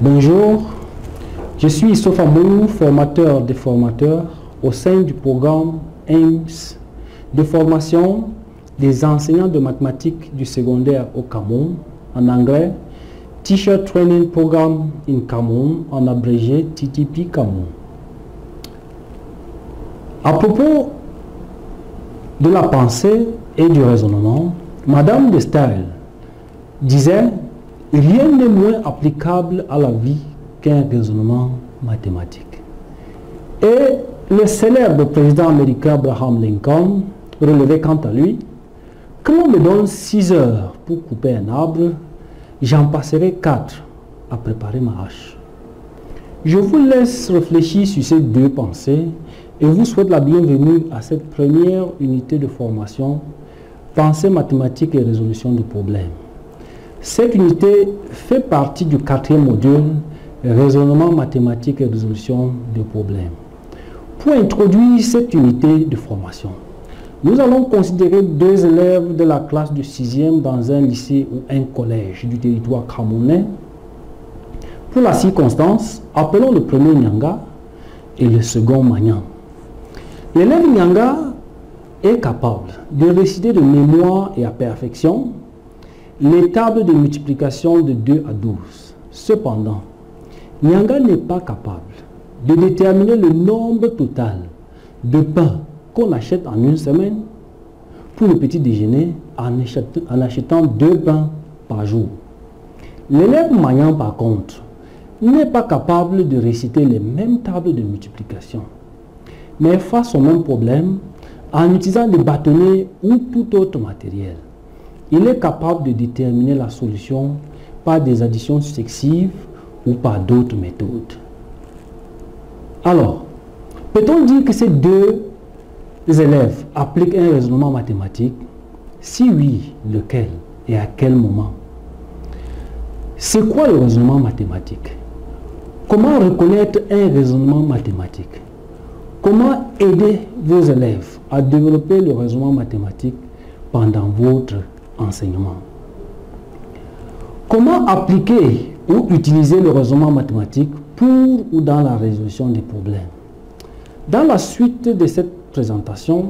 Bonjour, je suis Issoufa Mou, formateur des formateurs au sein du programme AIMS de formation des enseignants de mathématiques du secondaire au Cameroun, en anglais, Teacher Training Program in Cameroun, en abrégé TTP Cameroun. À propos de la pensée et du raisonnement, Madame de Staël disait « Rien n'est moins applicable à la vie qu'un raisonnement mathématique ». Et le célèbre président américain Abraham Lincoln relevait quant à lui « Que l'on me donne 6 heures pour couper un arbre, j'en passerai 4 à préparer ma hache ». Je vous laisse réfléchir sur ces deux pensées et vous souhaite la bienvenue à cette première unité de formation Pensée mathématique et résolution de problèmes. Cette unité fait partie du 4e module Raisonnement mathématique et résolution de problèmes. Pour introduire cette unité de formation, nous allons considérer 2 élèves de la classe de 6e dans un lycée ou un collège du territoire camerounais. Pour la circonstance, appelons le premier Nyanga et le second Magnan. L'élève Nyanga est capable de réciter de mémoire et à perfection les tables de multiplication de 2 à 12. Cependant, Nyanga n'est pas capable de déterminer le nombre total de pain qu'on achète en une semaine pour le petit déjeuner en achetant 2 pains par jour. L'élève Magnan, par contre, n'est pas capable de réciter les mêmes tables de multiplication, mais face au même problème, en utilisant des bâtonnets ou tout autre matériel, il est capable de déterminer la solution par des additions successives ou par d'autres méthodes. Alors, peut-on dire que ces 2 élèves appliquent un raisonnement mathématique? Si oui, lequel et à quel moment? C'est quoi le raisonnement mathématique? Comment reconnaître un raisonnement mathématique? Comment aider vos élèves à développer le raisonnement mathématique pendant votre enseignement? Comment appliquer ou utiliser le raisonnement mathématique pour ou dans la résolution des problèmes? Dans la suite de cette présentation,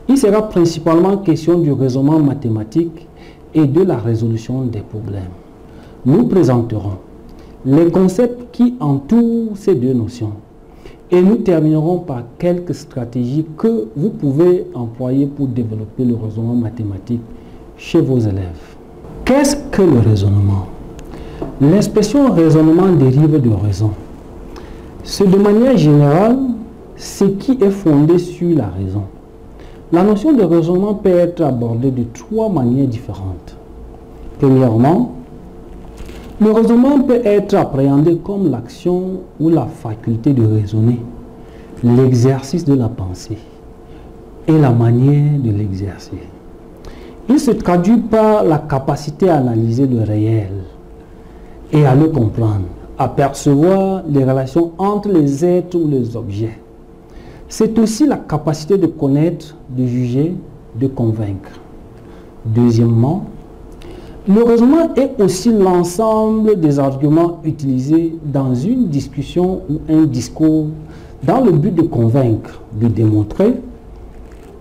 il sera principalement question du raisonnement mathématique et de la résolution des problèmes. Nous présenterons les concepts qui entourent ces 2 notions et nous terminerons par quelques stratégies que vous pouvez employer pour développer le raisonnement mathématique chez vos élèves. Qu'est-ce que le raisonnement? L'expression raisonnement dérive de raison. C'est de manière générale ce qui est fondé sur la raison. La notion de raisonnement peut être abordée de 3 manières différentes. Premièrement, le raisonnement peut être appréhendé comme l'action ou la faculté de raisonner, l'exercice de la pensée et la manière de l'exercer. Il se traduit par la capacité à analyser le réel et à le comprendre, à percevoir les relations entre les êtres ou les objets. C'est aussi la capacité de connaître, de juger, de convaincre. Deuxièmement, le raisonnement est aussi l'ensemble des arguments utilisés dans une discussion ou un discours dans le but de convaincre, de démontrer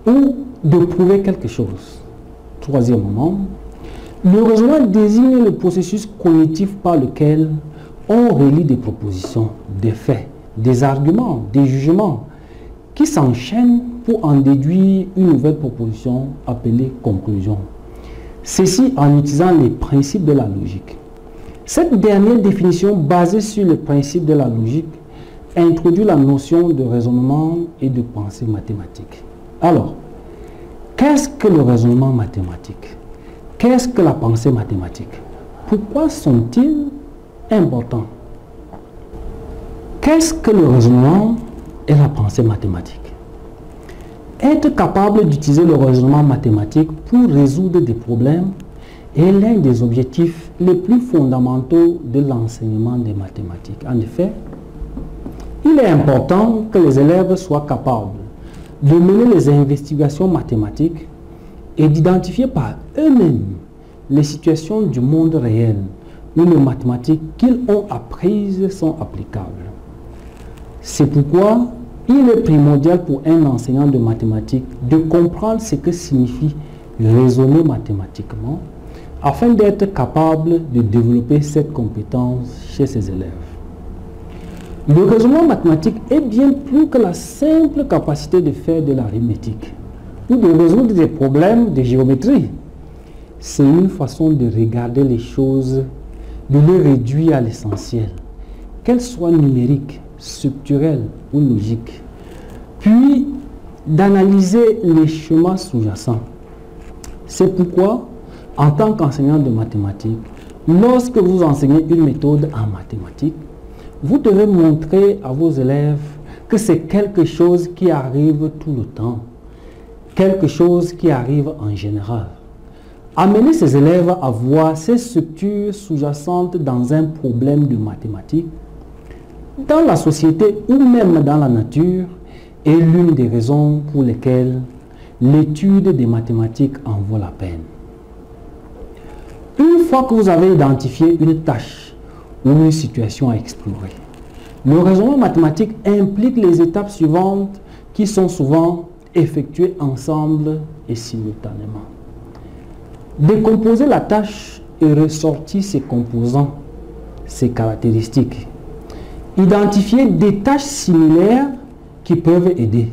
ou de prouver quelque chose. Troisièmement, le raisonnement désigne le processus cognitif par lequel on relie des propositions, des faits, des arguments, des jugements qui s'enchaînent pour en déduire une nouvelle proposition appelée conclusion. Ceci en utilisant les principes de la logique. Cette dernière définition basée sur les principes de la logique introduit la notion de raisonnement et de pensée mathématique. Alors, qu'est-ce que le raisonnement mathématique? Qu'est-ce que la pensée mathématique? Pourquoi sont-ils importants? Qu'est-ce que le raisonnement et la pensée mathématique? Être capable d'utiliser le raisonnement mathématique pour résoudre des problèmes est l'un des objectifs les plus fondamentaux de l'enseignement des mathématiques. En effet, il est important que les élèves soient capables de mener les investigations mathématiques et d'identifier par eux-mêmes les situations du monde réel ou les mathématiques qu'ils ont apprises sont applicables. C'est pourquoi il est primordial pour un enseignant de mathématiques de comprendre ce que signifie raisonner mathématiquement afin d'être capable de développer cette compétence chez ses élèves. Le raisonnement mathématique est bien plus que la simple capacité de faire de l'arithmétique ou de résoudre des problèmes de géométrie. C'est une façon de regarder les choses, de les réduire à l'essentiel, qu'elles soient numériques, structurelles ou logiques, puis d'analyser les schémas sous-jacents. C'est pourquoi, en tant qu'enseignant de mathématiques, lorsque vous enseignez une méthode en mathématiques, vous devez montrer à vos élèves que c'est quelque chose qui arrive tout le temps, quelque chose qui arrive en général. Amener ces élèves à voir ces structures sous-jacentes dans un problème de mathématiques, dans la société ou même dans la nature, est l'une des raisons pour lesquelles l'étude des mathématiques en vaut la peine. Une fois que vous avez identifié une tâche ou une situation à explorer, le raisonnement mathématique implique les étapes suivantes qui sont souvent effectuées ensemble et simultanément. Décomposer la tâche et ressortir ses composants, ses caractéristiques. Identifier des tâches similaires qui peuvent aider.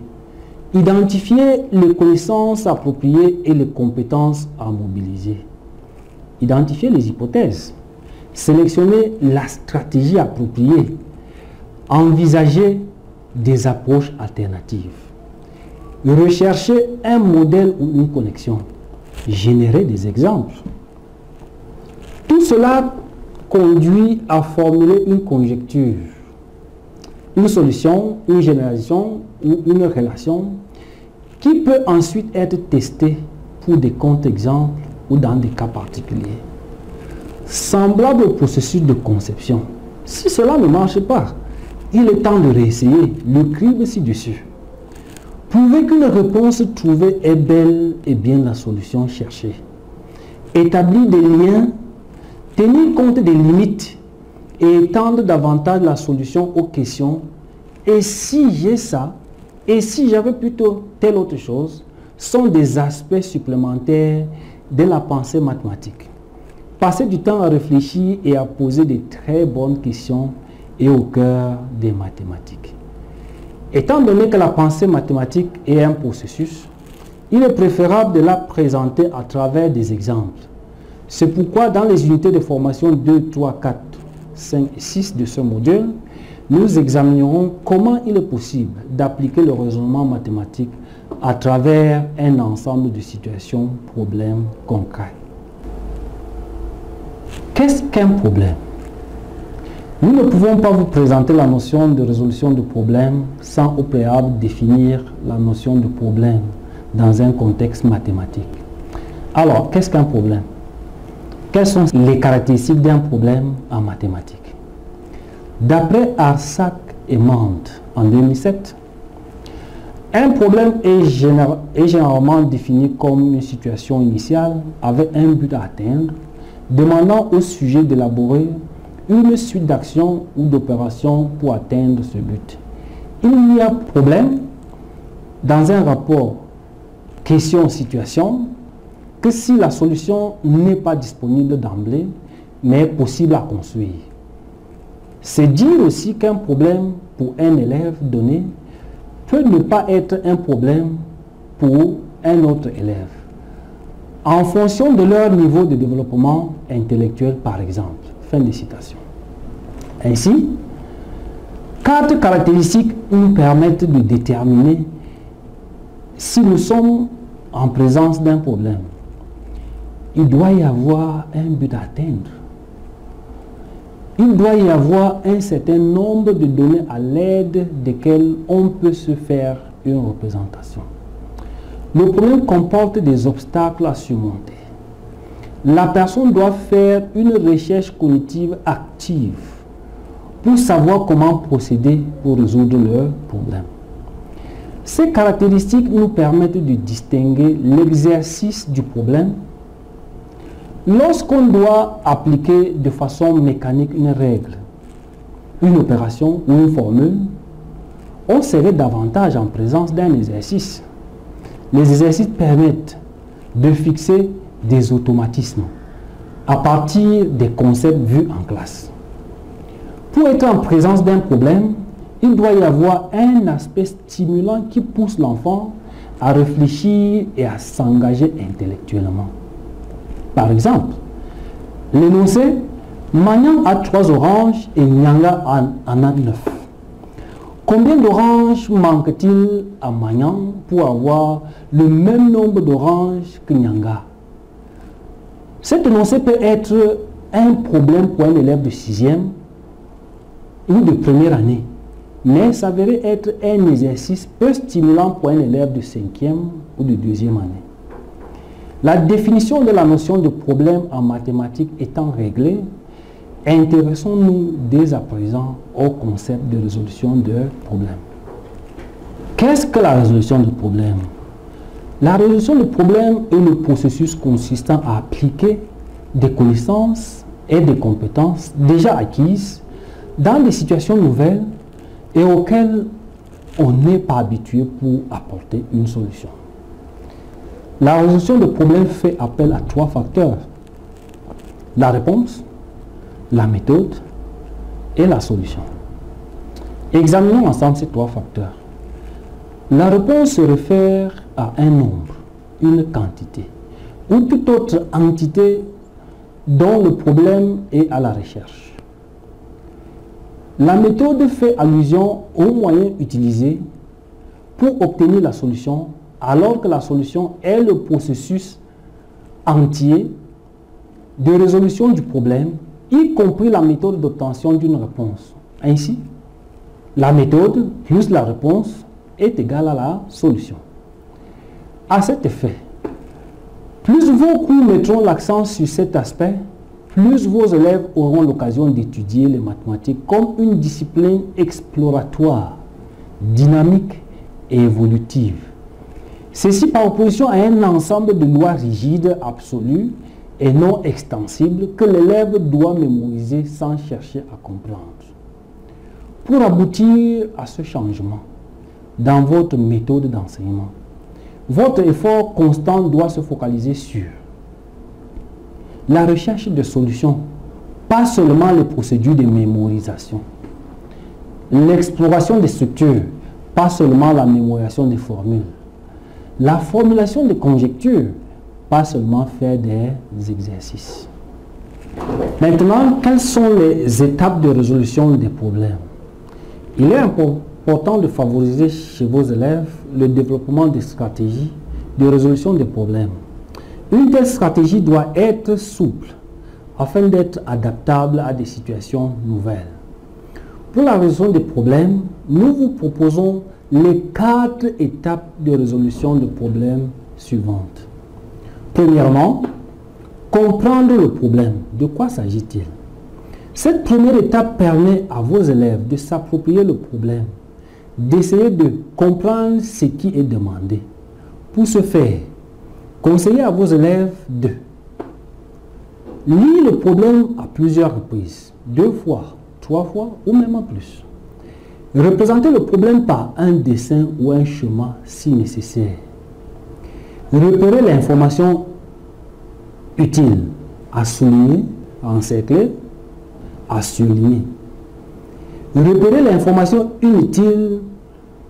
Identifier les connaissances appropriées et les compétences à mobiliser. Identifier les hypothèses. Sélectionner la stratégie appropriée. Envisager des approches alternatives. Rechercher un modèle ou une connexion. Générer des exemples. Tout cela conduit à formuler une conjecture, une solution, une généralisation ou une relation qui peut ensuite être testée pour des contre-exemples ou dans des cas particuliers. Semblable au processus de conception. Si cela ne marche pas, il est temps de réessayer le crible ci-dessus. Prouver qu'une réponse trouvée est bel et bien la solution cherchée. Établir des liens, tenir compte des limites et étendre davantage la solution aux questions. Et si j'ai ça, et si j'avais plutôt telle autre chose, sont des aspects supplémentaires de la pensée mathématique. Passer du temps à réfléchir et à poser de très bonnes questions est au cœur des mathématiques. Étant donné que la pensée mathématique est un processus, il est préférable de la présenter à travers des exemples. C'est pourquoi dans les unités de formation 2, 3, 4, 5 et 6 de ce module, nous examinerons comment il est possible d'appliquer le raisonnement mathématique à travers un ensemble de situations, problèmes concrets. Qu'est-ce qu'un problème? Nous ne pouvons pas vous présenter la notion de résolution de problème sans au préalable définir la notion de problème dans un contexte mathématique. Alors, qu'est-ce qu'un problème? Quelles sont les caractéristiques d'un problème en mathématiques? D'après Arsac et Mande en 2007, un problème est généralement défini comme une situation initiale avec un but à atteindre, demandant au sujet d'élaborer une suite d'actions ou d'opérations pour atteindre ce but. Il n'y a problème dans un rapport question-situation que si la solution n'est pas disponible d'emblée, mais possible à construire. C'est dire aussi qu'un problème pour un élève donné peut ne pas être un problème pour un autre élève, en fonction de leur niveau de développement intellectuel par exemple. Fin de citation. Ainsi, 4 caractéristiques nous permettent de déterminer si nous sommes en présence d'un problème. Il doit y avoir un but à atteindre. Il doit y avoir un certain nombre de données à l'aide desquelles on peut se faire une représentation. Le problème comporte des obstacles à surmonter. La personne doit faire une recherche cognitive active pour savoir comment procéder pour résoudre leur problème. Ces caractéristiques nous permettent de distinguer l'exercice du problème, Lorsqu'on doit appliquer de façon mécanique une règle, une opération ou une formule, on serait davantage en présence d'un exercice. Les exercices permettent de fixer des automatismes à partir des concepts vus en classe. Pour être en présence d'un problème, il doit y avoir un aspect stimulant qui pousse l'enfant à réfléchir et à s'engager intellectuellement. Par exemple, l'énoncé « Magnang a 3 oranges et Nyanga en a 9 ». Combien d'oranges manque-t-il à Magnang pour avoir le même nombre d'oranges que Nyanga? Cet énoncé peut être un problème pour un élève de 6e ou de première année, mais s'avérer être un exercice peu stimulant pour un élève de 5e ou de 2e année. La définition de la notion de problème en mathématiques étant réglée, intéressons-nous dès à présent au concept de résolution de problème. Qu'est-ce que la résolution de problème? La résolution de problème est le processus consistant à appliquer des connaissances et des compétences déjà acquises dans des situations nouvelles et auxquelles on n'est pas habitué pour apporter une solution. La résolution de problème fait appel à 3 facteurs: la réponse, la méthode et la solution. Examinons ensemble ces 3 facteurs. La réponse se réfère à un nombre, une quantité, ou toute autre entité dont le problème est à la recherche. La méthode fait allusion aux moyens utilisés pour obtenir la solution, alors que la solution est le processus entier de résolution du problème, y compris la méthode d'obtention d'une réponse. Ainsi, la méthode plus la réponse est égale à la solution. À cet effet, plus vos cours mettront l'accent sur cet aspect, plus vos élèves auront l'occasion d'étudier les mathématiques comme une discipline exploratoire, dynamique et évolutive. Ceci par opposition à un ensemble de lois rigides, absolues et non extensibles que l'élève doit mémoriser sans chercher à comprendre. Pour aboutir à ce changement dans votre méthode d'enseignement, votre effort constant doit se focaliser sur la recherche de solutions, pas seulement les procédures de mémorisation, l'exploration des structures, pas seulement la mémorisation des formules, la formulation des conjectures, pas seulement faire des exercices. Maintenant, quelles sont les étapes de résolution des problèmes? Il est important de favoriser chez vos élèves le développement des stratégies de résolution des problèmes. Une telle stratégie doit être souple afin d'être adaptable à des situations nouvelles. Pour la résolution des problèmes, nous vous proposons les 4 étapes de résolution de problèmes suivantes. Premièrement, comprendre le problème. De quoi s'agit-il? Cette première étape permet à vos élèves de s'approprier le problème, d'essayer de comprendre ce qui est demandé. Pour ce faire, conseillez à vos élèves de lire le problème à plusieurs reprises, 2 fois, 3 fois ou même en plus. Représentez le problème par un dessin ou un schéma si nécessaire. Repérez l'information utile à souligner, à encercler, à surligner. Repérez l'information inutile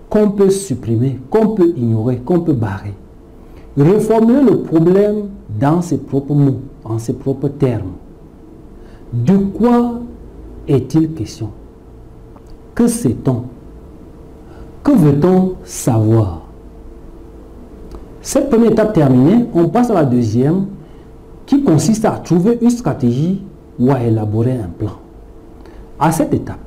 qu'on peut supprimer, qu'on peut ignorer, qu'on peut barrer. Reformulez le problème dans ses propres mots, en ses propres termes. De quoi est-il question? Que sait-on? Que veut-on savoir? Cette première étape terminée, on passe à la deuxième qui consiste à trouver une stratégie ou à élaborer un plan. À cette étape,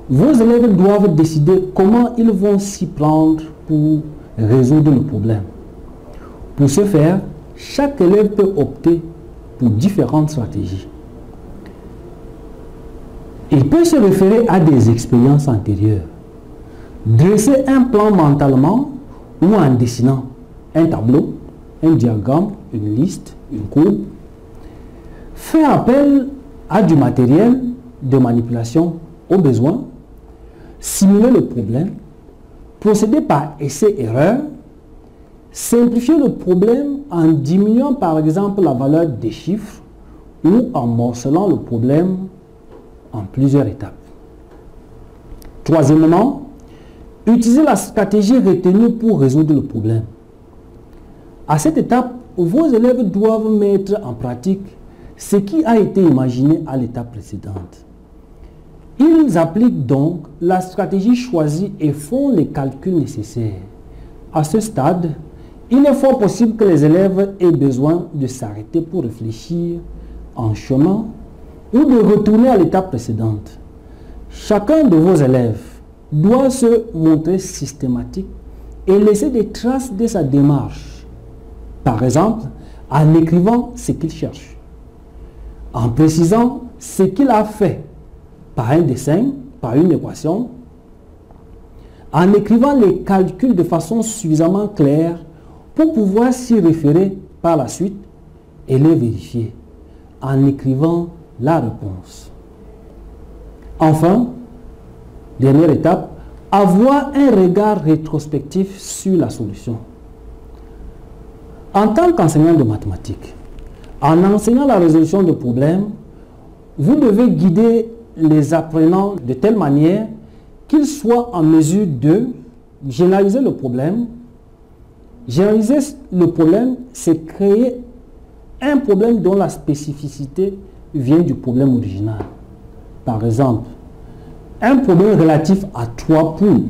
vos élèves doivent décider comment ils vont s'y prendre pour résoudre le problème. Pour ce faire, chaque élève peut opter pour différentes stratégies. Il peut se référer à des expériences antérieures, dresser un plan mentalement ou en dessinant un tableau, un diagramme, une liste, une courbe. faire appel à du matériel de manipulation au besoin, simuler le problème, procéder par essai-erreur, simplifier le problème en diminuant par exemple la valeur des chiffres ou en morcelant le problème en plusieurs étapes. Troisièmement, utilisez la stratégie retenue pour résoudre le problème. À cette étape, vos élèves doivent mettre en pratique ce qui a été imaginé à l'étape précédente. Ils appliquent donc la stratégie choisie et font les calculs nécessaires. À ce stade, il est fort possible que les élèves aient besoin de s'arrêter pour réfléchir en chemin ou de retourner à l'étape précédente. Chacun de vos élèves doit se montrer systématique et laisser des traces de sa démarche. Par exemple, en écrivant ce qu'il cherche, en précisant ce qu'il a fait par un dessin, par une équation, en écrivant les calculs de façon suffisamment claire pour pouvoir s'y référer par la suite et les vérifier, en écrivant la réponse. Enfin, dernière étape, avoir un regard rétrospectif sur la solution. En tant qu'enseignant de mathématiques, en enseignant la résolution de problèmes, vous devez guider les apprenants de telle manière qu'ils soient en mesure de généraliser le problème. Généraliser le problème, c'est créer un problème dont la spécificité vient du problème original. Par exemple, un problème relatif à 3 poules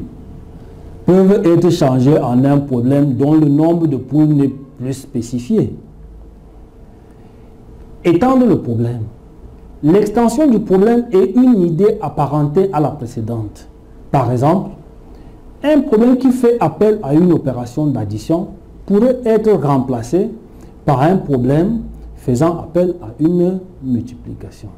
peut être changé en un problème dont le nombre de poules n'est plus spécifié. Étendre le problème. L'extension du problème est une idée apparentée à la précédente. Par exemple, un problème qui fait appel à une opération d'addition pourrait être remplacé par un problème faisant appel à une multiplication.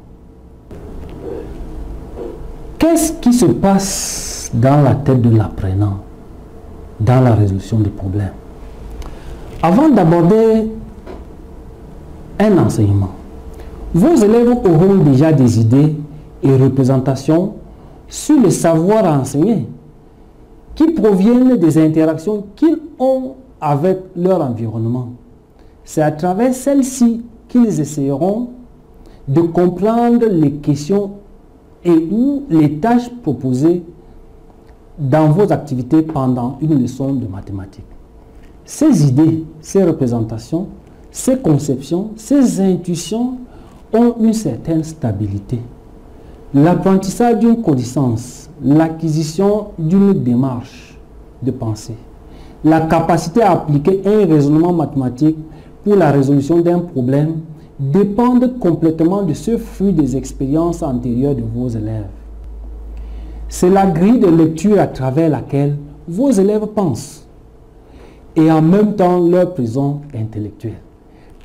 Qu'est-ce qui se passe dans la tête de l'apprenant dans la résolution des problèmes? Avant d'aborder un enseignement, vos élèves auront déjà des idées et représentations sur le savoir à enseigner qui proviennent des interactions qu'ils ont avec leur environnement. C'est à travers celles-ci qu'ils essaieront de comprendre les questions et ou les tâches proposées dans vos activités pendant une leçon de mathématiques. Ces idées, ces représentations, ces conceptions, ces intuitions ont une certaine stabilité. L'apprentissage d'une connaissance, l'acquisition d'une démarche de pensée, la capacité à appliquer un raisonnement mathématique pour la résolution d'un problème dépendent complètement de ce fruit des expériences antérieures de vos élèves. C'est la grille de lecture à travers laquelle vos élèves pensent et en même temps leur prison intellectuelle,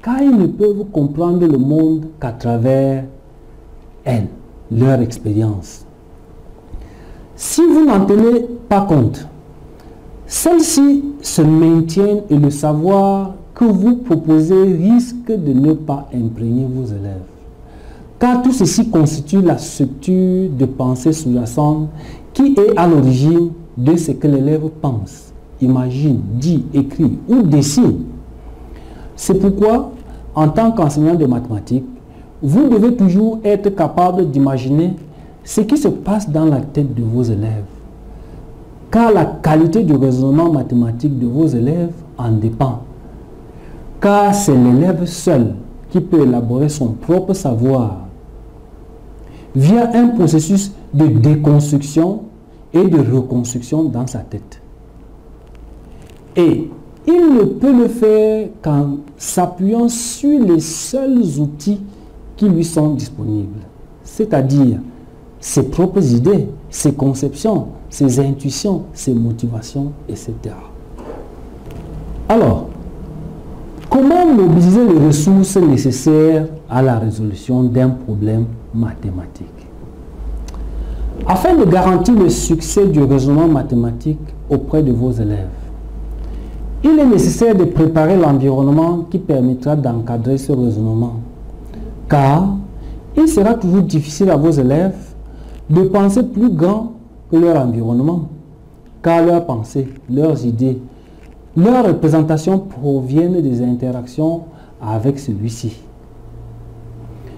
car ils ne peuvent comprendre le monde qu'à travers elle, leur expérience. Si vous n'en tenez pas compte, celles-ci se maintiennent et le savoir que vous proposez risque de ne pas imprégner vos élèves. Car tout ceci constitue la structure de pensée sous-jacente qui est à l'origine de ce que l'élève pense, imagine, dit, écrit ou dessine. C'est pourquoi, en tant qu'enseignant de mathématiques, vous devez toujours être capable d'imaginer ce qui se passe dans la tête de vos élèves. Car la qualité du raisonnement mathématique de vos élèves en dépend. Car c'est l'élève seul qui peut élaborer son propre savoir via un processus de déconstruction et de reconstruction dans sa tête. Et il ne peut le faire qu'en s'appuyant sur les seuls outils qui lui sont disponibles, c'est-à-dire ses propres idées, ses conceptions, ses intuitions, ses motivations, etc. Alors, comment mobiliser les ressources nécessaires à la résolution d'un problème mathématique? Afin de garantir le succès du raisonnement mathématique auprès de vos élèves, il est nécessaire de préparer l'environnement qui permettra d'encadrer ce raisonnement. car il sera toujours difficile à vos élèves de penser plus grand que leur environnement, car leurs pensées, leurs idées, leurs représentations proviennent des interactions avec celui-ci.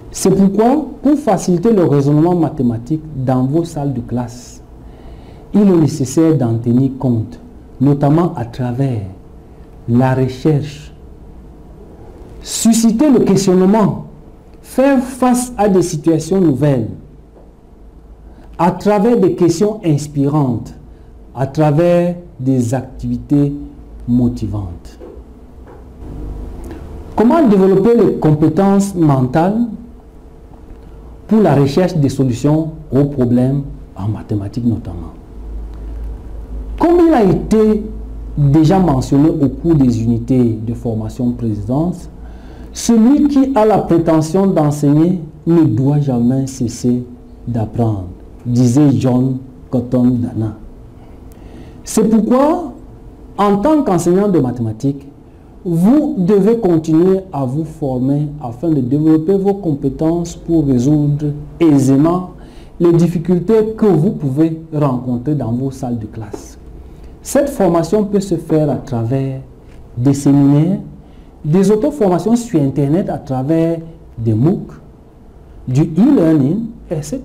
C'est pourquoi, pour faciliter le raisonnement mathématique dans vos salles de classe, il est nécessaire d'en tenir compte, notamment à travers la recherche, susciter le questionnement, faire face à des situations nouvelles, à travers des questions inspirantes, à travers des activités motivantes. Comment développer les compétences mentales pour la recherche des solutions aux problèmes en mathématiques notamment? Comme il a été déjà mentionné au cours des unités de formation précédentes, celui qui a la prétention d'enseigner ne doit jamais cesser d'apprendre, disait John Cotton Dana. C'est pourquoi, en tant qu'enseignant de mathématiques, vous devez continuer à vous former afin de développer vos compétences pour résoudre aisément les difficultés que vous pouvez rencontrer dans vos salles de classe. Cette formation peut se faire à travers des séminaires, des auto-formations sur Internet à travers des MOOC, du e-learning, etc.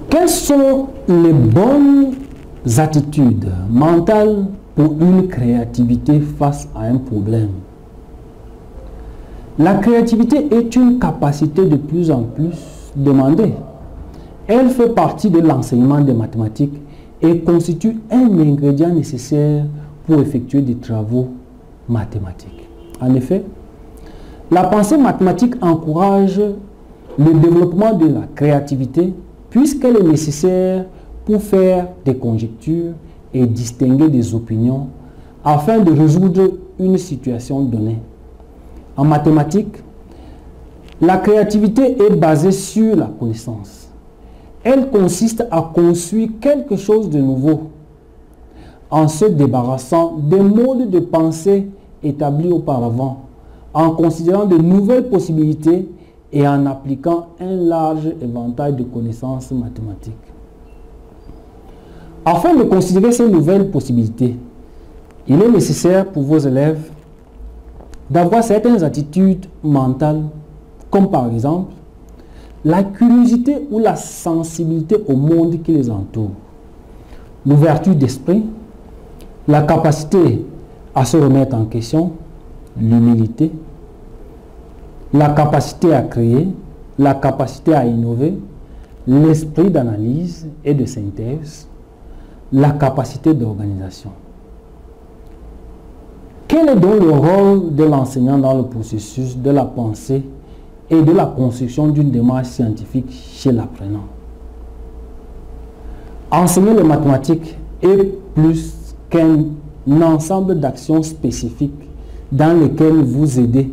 Quelles sont les bonnes attitudes mentales pour une créativité face à un problème? La créativité est une capacité de plus en plus demandée. Elle fait partie de l'enseignement des mathématiques et constitue un ingrédient nécessaire pour effectuer des travaux mathématiques. En effet, la pensée mathématique encourage le développement de la créativité puisqu'elle est nécessaire pour faire des conjectures et distinguer des opinions afin de résoudre une situation donnée. En mathématiques, la créativité est basée sur la connaissance. Elle consiste à construire quelque chose de nouveau en se débarrassant des modes de pensée établis auparavant, en considérant de nouvelles possibilités et en appliquant un large éventail de connaissances mathématiques. Afin de considérer ces nouvelles possibilités, il est nécessaire pour vos élèves d'avoir certaines attitudes mentales, comme par exemple la curiosité ou la sensibilité au monde qui les entoure, l'ouverture d'esprit, la capacité à se remettre en question, l'humilité, la capacité à créer, la capacité à innover, l'esprit d'analyse et de synthèse, la capacité d'organisation. Quel est donc le rôle de l'enseignant dans le processus de la pensée et de la construction d'une démarche scientifique chez l'apprenant? Enseigner les mathématiques est plus qu'un ensemble d'actions spécifiques dans lesquelles vous aidez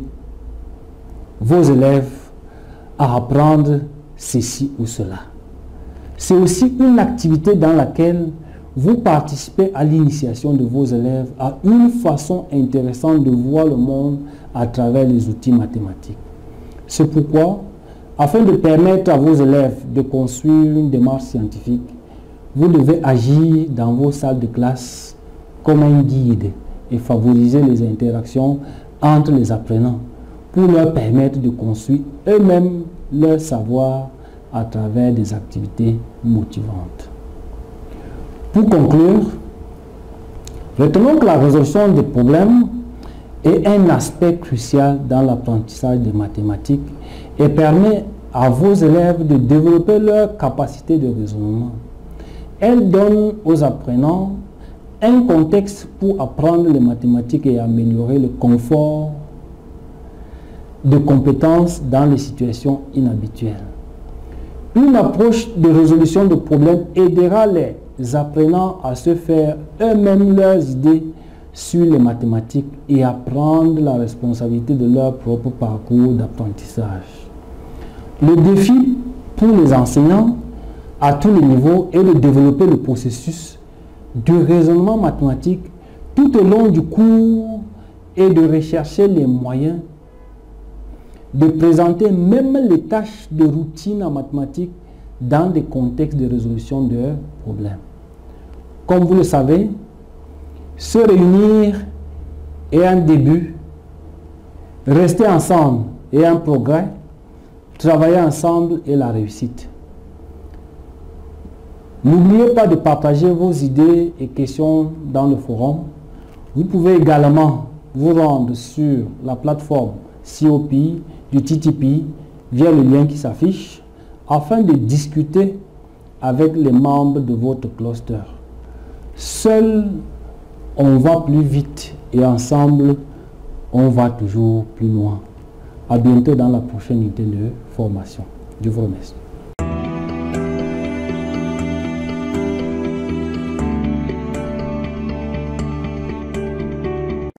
vos élèves à apprendre ceci ou cela. C'est aussi une activité dans laquelle vous participez à l'initiation de vos élèves à une façon intéressante de voir le monde à travers les outils mathématiques. C'est pourquoi, afin de permettre à vos élèves de construire une démarche scientifique, vous devez agir dans vos salles de classe comme un guide et favoriser les interactions entre les apprenants pour leur permettre de construire eux-mêmes leur savoir à travers des activités motivantes. Pour conclure, retenons que la résolution des problèmes est un aspect crucial dans l'apprentissage des mathématiques et permet à vos élèves de développer leur capacité de raisonnement. Elle donne aux apprenants un contexte pour apprendre les mathématiques et améliorer le confort de compétences dans les situations inhabituelles. Une approche de résolution de problèmes aidera les apprenants à se faire eux-mêmes leurs idées sur les mathématiques et à prendre la responsabilité de leur propre parcours d'apprentissage. Le défi pour les enseignants à tous les niveaux est de développer le processus de raisonnement mathématique tout au long du cours et de rechercher les moyens de présenter même les tâches de routine en mathématiques dans des contextes de résolution de problèmes. Comme vous le savez, se réunir est un début, rester ensemble est un progrès, travailler ensemble est la réussite. N'oubliez pas de partager vos idées et questions dans le forum. Vous pouvez également vous rendre sur la plateforme COP du TTP via le lien qui s'affiche afin de discuter avec les membres de votre cluster. Seul, on va plus vite et ensemble, on va toujours plus loin. À bientôt dans la prochaine unité de formation. Je vous remercie.